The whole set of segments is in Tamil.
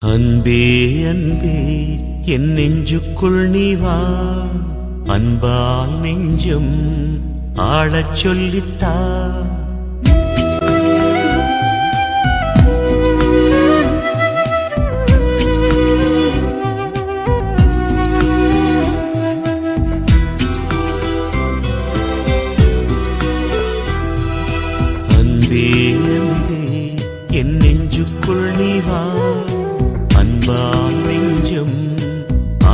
அன்பே அன்பே என் நெஞ்சுக்குள் நீ வா, அன்பால் நெஞ்சம் ஆளச் சொல்லித்தா. அன்பே அன்பே என் நெஞ்சுக்குள் நீ வா, அன்பால் நெஞ்சம்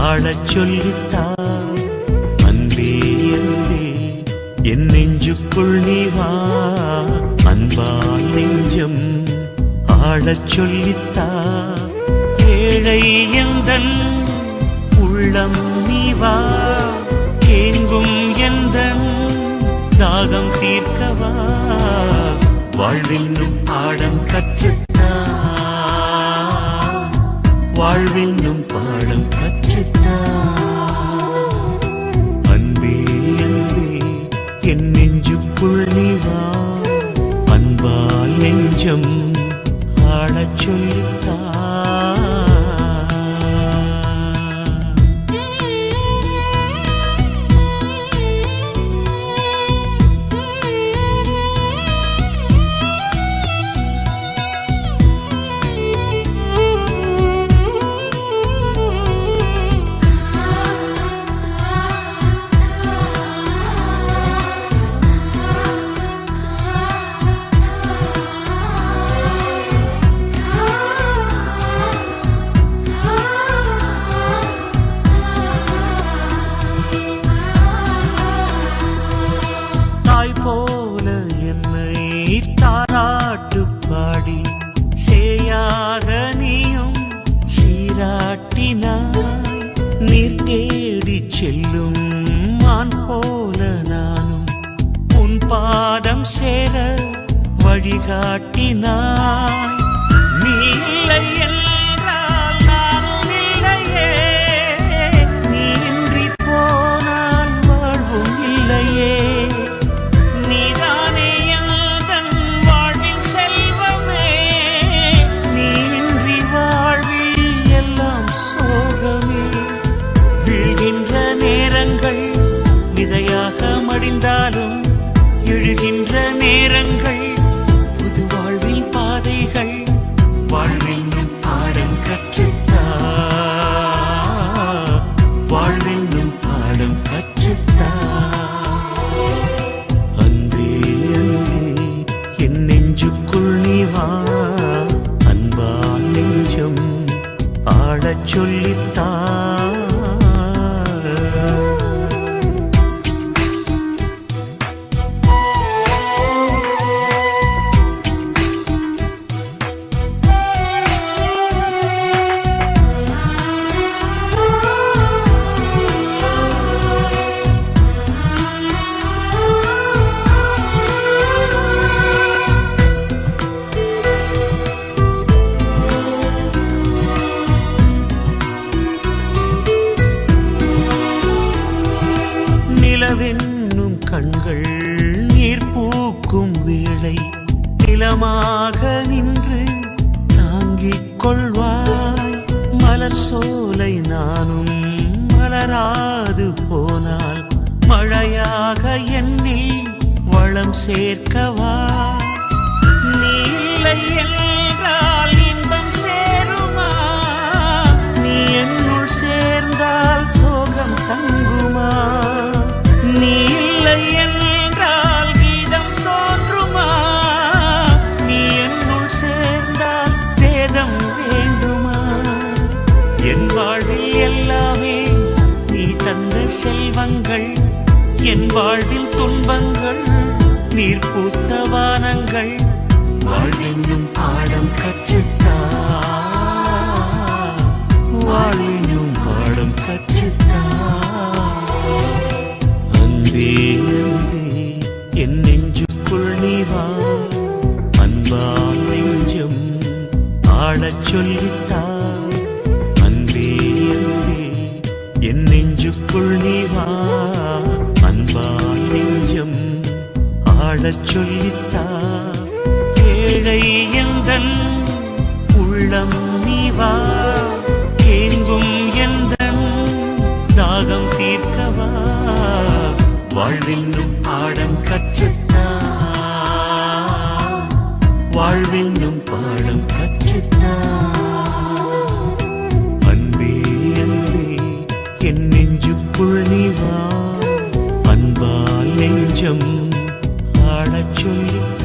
ஆளச் சொல்லித்தா. அன்பே அன்பே என் நெஞ்சுக்குள் நீ வா, அன்பால் நெஞ்சம் ஆளச் சொல்லித்தா. ஏழை எந்தன் உள்ளம் நீ வா, ஏங்கும் எந்தன் தாகம் தீர்க்கவா. வாழ்வென்னும் பாடம் கற்றுத்தா, வாழ்வென்னும் பாடம் கற்றுத்தா. அன்பே அன்பே என் நெஞ்சுக்குள் நீ வா, அன்பால் நெஞ்சம் ஆளச் சொல்லித்தா. போல என்னை தாராட்டு பாடி சேயாக நீயும் சீராட்டினாய். நீர் தேடி செல்லும் மான் போல நானும் உன் பாதம் சேர வழிகாட்டினாய். நீ இல்லை என்றால் நானும் இல்லையே, நீ இன்றி போனால் வாழ்வும் இல்லையே. விதையாக மடிந்தாலும் எழுகின்ற நேரங்கள் புது வாழ்வில் பாதைகள். வாழ்வென்னும் பாடம் கற்றுத்தா, வாழ்வென்னும் பாடம் கற்றுத்தா. அன்பே அன்பே என் நெஞ்சுக்குள் நீ வா, அன்பால் நெஞ்சம் ஆளச் சொல்லித்தா. நிலவென்னும் கண்கள் நீர் பூக்கும் வேளை நிலமாக நின்று தாங்கிக் கொள்வாய். மலர் சோலை நானும் மலராது போனால் மழையாக என்னில் வளம் சேர்க்கவா. நீ இல்லை என்றால் இன்பம் சேருமா, நீ என்னுள் சேர்ந்தால் சோகம் தங்குமா. நீ இல்லை என்றால் கீதம் தோன்றுமா, நீ என்னுள் சேர்ந்தால் வேதம் வேண்டுமா. என் வாழ்வில் எல்லாமே நீ தந்த செல்வங்கள், என் வாழ்வில் துன்பங்கள் நீர் பூத்த வானங்கள். வாழ்வென்னும் பாடம் கற்றுத்தா, வாழ்வென்னும் பாடம் கற்றுத்தா. அன்பே அன்பே என் நெஞ்சுக்குள் நீ வா, அன்பால் நெஞ்சம் ஆளச் சொல்லித்தா. அன்பே அன்பே என் நெஞ்சுக்குள் நீ வா, அன்பால் நெஞ்சம் ஆளச் சொல்லித்தா. ஏழை எந்தன் உள்ளம் நீ வா. பாடம் கற்றுத்தா வாழ்வென்னும் பாடம் கற்றுத்தா அன்பே அன்பே என் நெஞ்சுக்குள் நீ வா அன்பால் நெஞ்சம் ஆடச் சொல்லித்தா